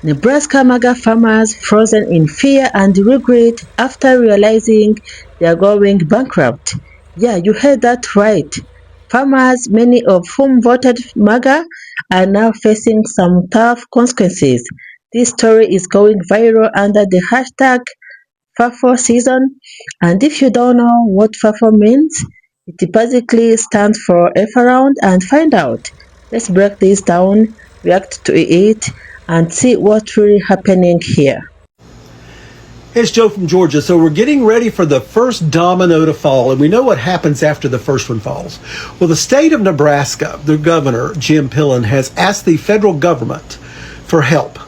Nebraska MAGA farmers frozen in fear and regret after realizing they are going bankrupt. Yeah, you heard that right. Farmers, many of whom voted MAGA, are now facing some tough consequences. This story is going viral under the hashtag FAFO season, and if you don't know what FAFO means, it basically stands for F around and find out. Let's break this down, react to it, and see what's really happening here. Hey, it's Joe from Georgia. So we're getting ready for the first domino to fall, and we know what happens after the first one falls. Well, the state of Nebraska, the governor, Jim Pillen, has asked the federal government for help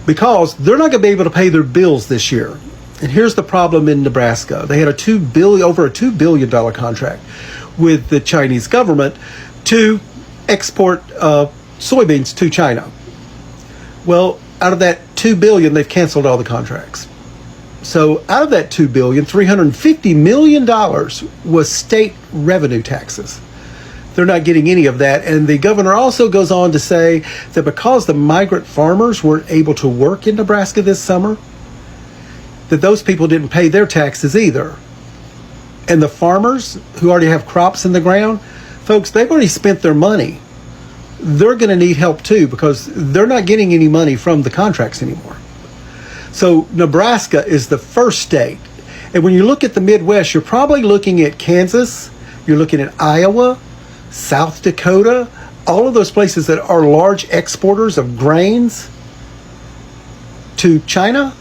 because they're not going to be able to pay their bills this year. And here's the problem in Nebraska. They had over a $2 billion contract with the Chinese government to export soybeans to China. Well, out of that $2 billion, they've canceled all the contracts. So out of that $2 billion, $350 million was state revenue taxes. They're not getting any of that. And the governor also goes on to say that because the migrant farmers weren't able to work in Nebraska this summer, that those people didn't pay their taxes either. And the farmers who already have crops in the ground, folks, they've already spent their money. They're going to need help too because they're not getting any money from the contracts anymore. So Nebraska is the first state. And when you look at the Midwest, you're probably looking at Kansas, you're looking at Iowa, South Dakota, all of those places that are large exporters of grains to China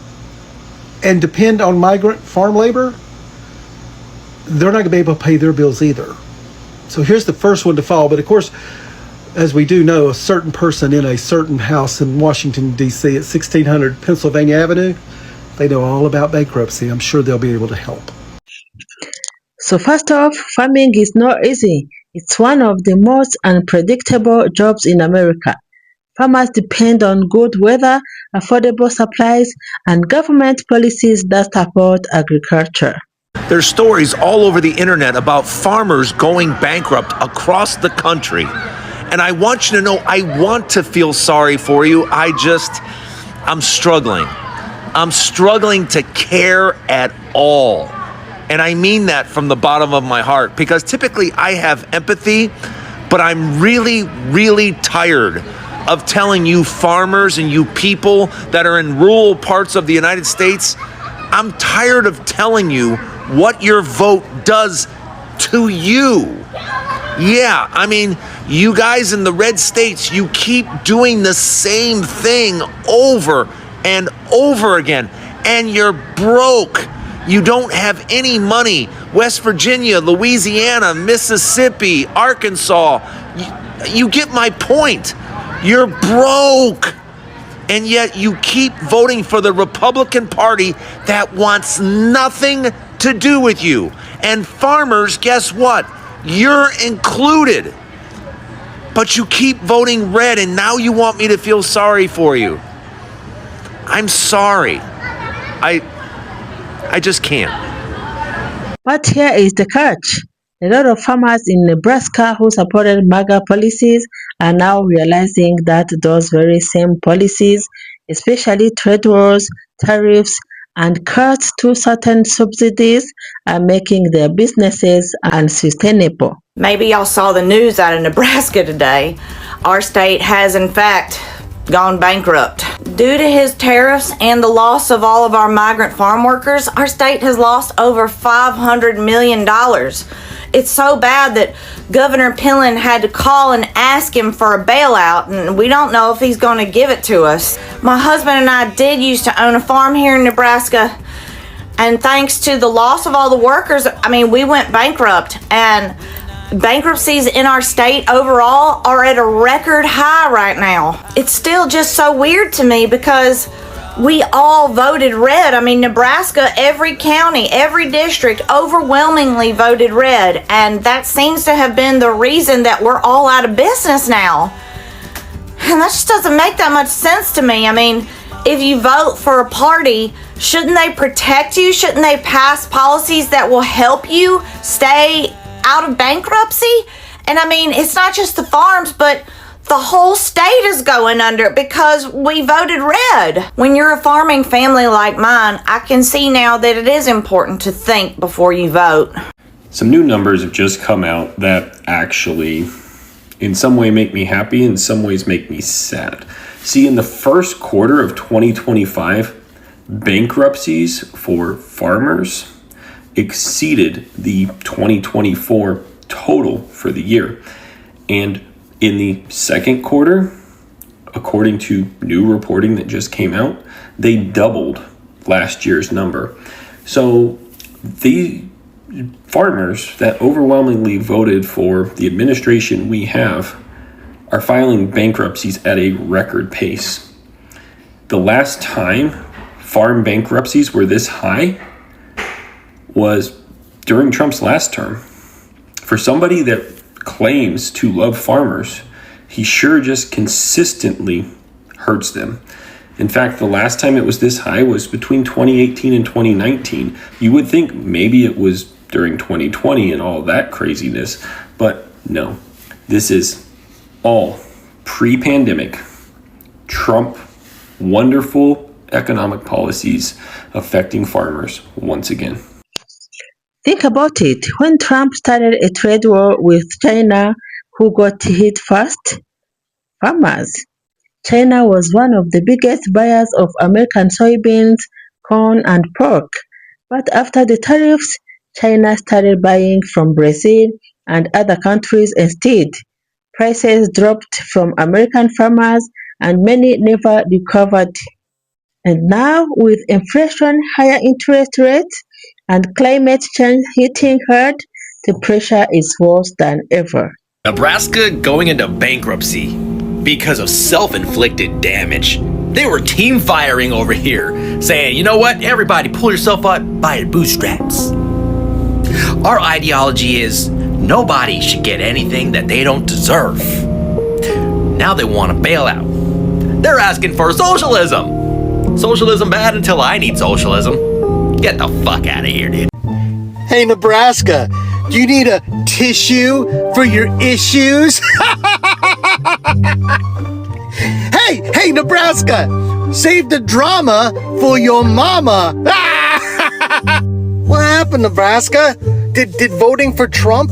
and depend on migrant farm labor. They're not going to be able to pay their bills either. So here's the first one to fall. But of course, as we do know, a certain person in a certain house in Washington, D.C. at 1600 Pennsylvania Avenue, they know all about bankruptcy. I'm sure they'll be able to help. So first off, farming is not easy. It's one of the most unpredictable jobs in America. Farmers depend on good weather, affordable supplies, and government policies that support agriculture. There's stories all over the internet about farmers going bankrupt across the country. And I want you to know, I want to feel sorry for you. I'm struggling. I'm struggling to care at all. And I mean that from the bottom of my heart, because typically I have empathy, but I'm really, really tired of telling you farmers and you people that are in rural parts of the United States, I'm tired of telling you what your vote does to you. Yeah, I mean, you guys in the red states, you keep doing the same thing over and over again, and you're broke. You don't have any money. West Virginia, Louisiana, Mississippi, Arkansas, you get my point. You're broke. And yet you keep voting for the Republican Party that wants nothing to do with you. And farmers, guess what? You're included. But you keep voting red, and now you want me to feel sorry for you. I'm sorry. I just can't. But here is the catch. A lot of farmers in Nebraska who supported MAGA policies are now realizing that those very same policies, especially trade wars, tariffs, and cuts to certain subsidies, are making their businesses unsustainable. Maybe y'all saw the news out of Nebraska today. Our state has in fact gone bankrupt. Due to his tariffs and the loss of all of our migrant farm workers, our state has lost over $500 million. It's so bad that Governor Pillen had to call and ask him for a bailout, and we don't know if he's going to give it to us. My husband and I did used to own a farm here in Nebraska, and thanks to the loss of all the workers, we went bankrupt, and bankruptcies in our state overall are at a record high right now. It's still just so weird to me because we all voted red. Nebraska, every county, every district overwhelmingly voted red, and that seems to have been the reason that we're all out of business now. And that just doesn't make that much sense to me. If you vote for a party, shouldn't they protect you? Shouldn't they pass policies that will help you stay out of bankruptcy? And it's not just the farms, but The whole state is going under because we voted red. When you're a farming family like mine, I can see now that it is important to think before you vote. Some new numbers have just come out that actually, in some way, make me happy, in some ways make me sad. See, in the first quarter of 2025, bankruptcies for farmers exceeded the 2024 total for the year. And in the second quarter, according to new reporting that just came out, they doubled last year's number. So the farmers that overwhelmingly voted for the administration we have are filing bankruptcies at a record pace. The last time farm bankruptcies were this high was during Trump's last term. For somebody that claims to love farmers, he sure just consistently hurts them. In fact, the last time it was this high was between 2018 and 2019. You would think maybe it was during 2020 and all that craziness, but no. This is all pre-pandemic Trump wonderful economic policies affecting farmers once again. Think about it. When Trump started a trade war with China, who got hit first? Farmers. China was one of the biggest buyers of American soybeans, corn, and pork. But after the tariffs, China started buying from Brazil and other countries instead. Prices dropped from American farmers and many never recovered. And now, with inflation, higher interest rates, and climate change hitting hard, the pressure is worse than ever. Nebraska going into bankruptcy because of self-inflicted damage. They were team firing over here, saying, you know what, everybody pull yourself up by your bootstraps. Our ideology is nobody should get anything that they don't deserve. Now they want a bailout. They're asking for socialism. Socialism bad until I need socialism. Get the fuck out of here, dude. Hey, Nebraska, do you need a tissue for your issues? Hey, Nebraska, save the drama for your mama. What happened, Nebraska? Did voting for Trump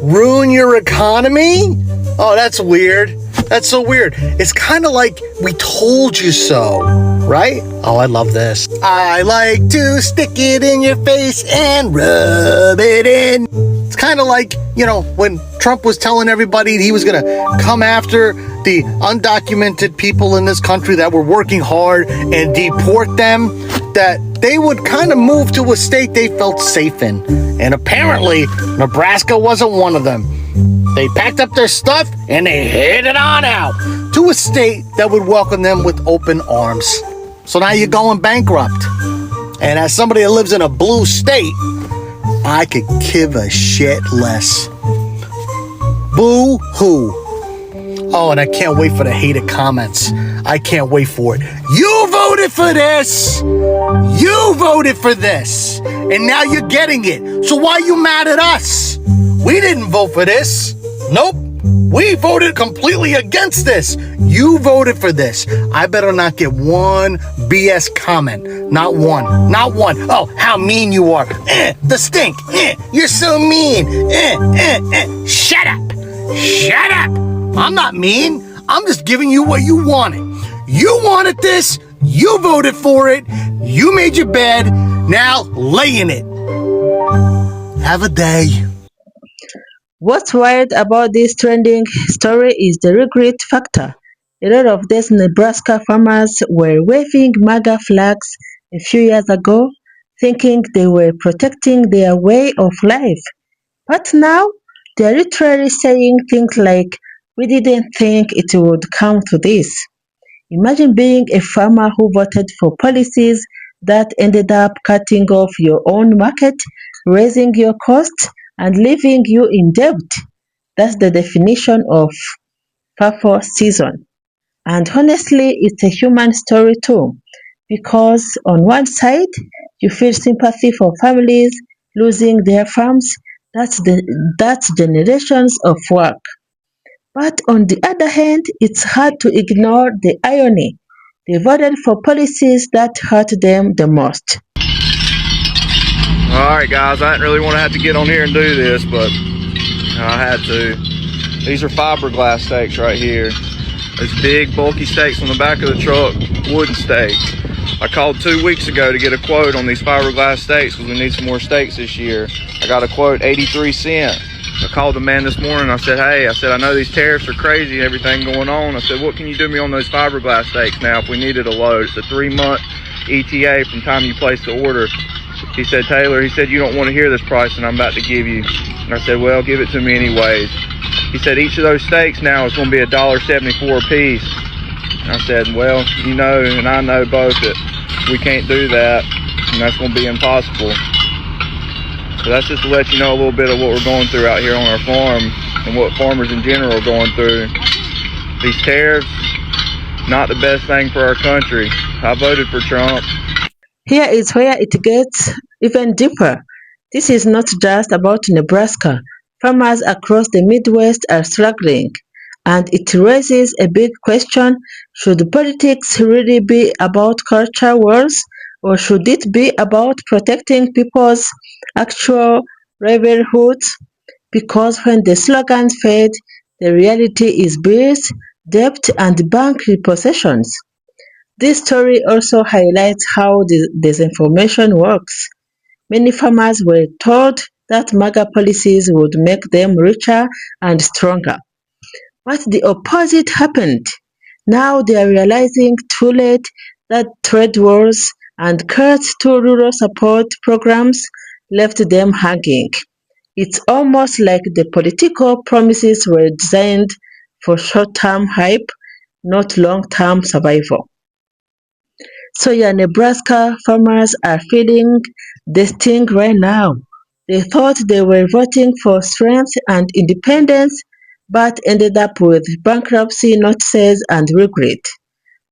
ruin your economy? Oh, that's weird. That's so weird. It's kind of like we told you so, right? Oh, I love this. I like to stick it in your face and rub it in. It's kind of like, when Trump was telling everybody he was going to come after the undocumented people in this country that were working hard and deport them, that they would kind of move to a state they felt safe in. And apparently, Nebraska wasn't one of them. They packed up their stuff and they headed on out to a state that would welcome them with open arms. So now you're going bankrupt. And as somebody that lives in a blue state, I could give a shit less. Boo hoo. Oh, and I can't wait for the hated comments. I can't wait for it. You voted for this. You voted for this. And now you're getting it. So why are you mad at us? We didn't vote for this. Nope. We voted completely against this. You voted for this. I better not get one BS comment. Not one. Not one. Oh, how mean you are. The stink. You're so mean. Shut up. Shut up. I'm not mean. I'm just giving you what you wanted. You wanted this. You voted for it. You made your bed. Now lay in it. Have a day. What's wild about this trending story is the regret factor. A lot of these Nebraska farmers were waving MAGA flags a few years ago, thinking they were protecting their way of life. But now, they're literally saying things like, "We didn't think it would come to this." Imagine being a farmer who voted for policies that ended up cutting off your own market, raising your costs, and leaving you in debt. That's the definition of FAFO season. And honestly, it's a human story too, because on one side, you feel sympathy for families losing their farms. That's generations of work. But on the other hand, it's hard to ignore the irony. They voted for policies that hurt them the most. Alright guys, I didn't really want to have to get on here and do this, but I had to. These are fiberglass stakes right here. Those big bulky stakes on the back of the truck, wooden stakes. I called 2 weeks ago to get a quote on these fiberglass stakes because we need some more stakes this year. I got a quote, 83 cents. I called the man this morning. I said, hey, I know these tariffs are crazy and everything going on. I said, what can you do me on those fiberglass stakes now if we needed a load? It's a 3-month ETA from time you place the order. He said, Taylor, you don't want to hear this price that I'm about to give you. And I said, well, give it to me anyways. He said, each of those stakes now is going to be $1.74 a piece. And I said, well, you know, and I know both that we can't do that, and that's going to be impossible. So that's just to let you know a little bit of what we're going through out here on our farm and what farmers in general are going through. These tariffs, not the best thing for our country. I voted for Trump. Here is where it gets even deeper. This is not just about Nebraska. Farmers across the Midwest are struggling, and it raises a big question: should politics really be about culture wars, or should it be about protecting people's actual livelihoods? Because when the slogans fade, the reality is bills, debt, and bank repossessions. This story also highlights how disinformation works. Many farmers were told that MAGA policies would make them richer and stronger. But the opposite happened. Now they are realizing too late that trade wars and cuts to rural support programs left them hanging. It's almost like the political promises were designed for short-term hype, not long-term survival. So yeah, Nebraska farmers are feeling the sting right now. They thought they were voting for strength and independence, but ended up with bankruptcy notices and regret.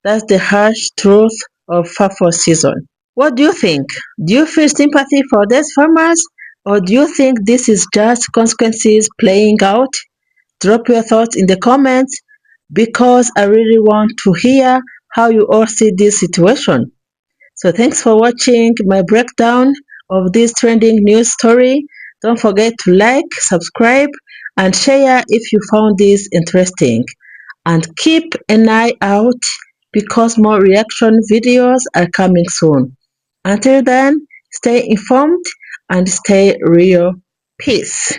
That's the harsh truth of FAFO season. What do you think? Do you feel sympathy for these farmers, or do you think this is just consequences playing out? Drop your thoughts in the comments because I really want to hear how you all see this situation. So thanks for watching my breakdown of this trending news story. Don't forget to like, subscribe, and share if you found this interesting. And keep an eye out because more reaction videos are coming soon. Until then, stay informed and stay real. Peace.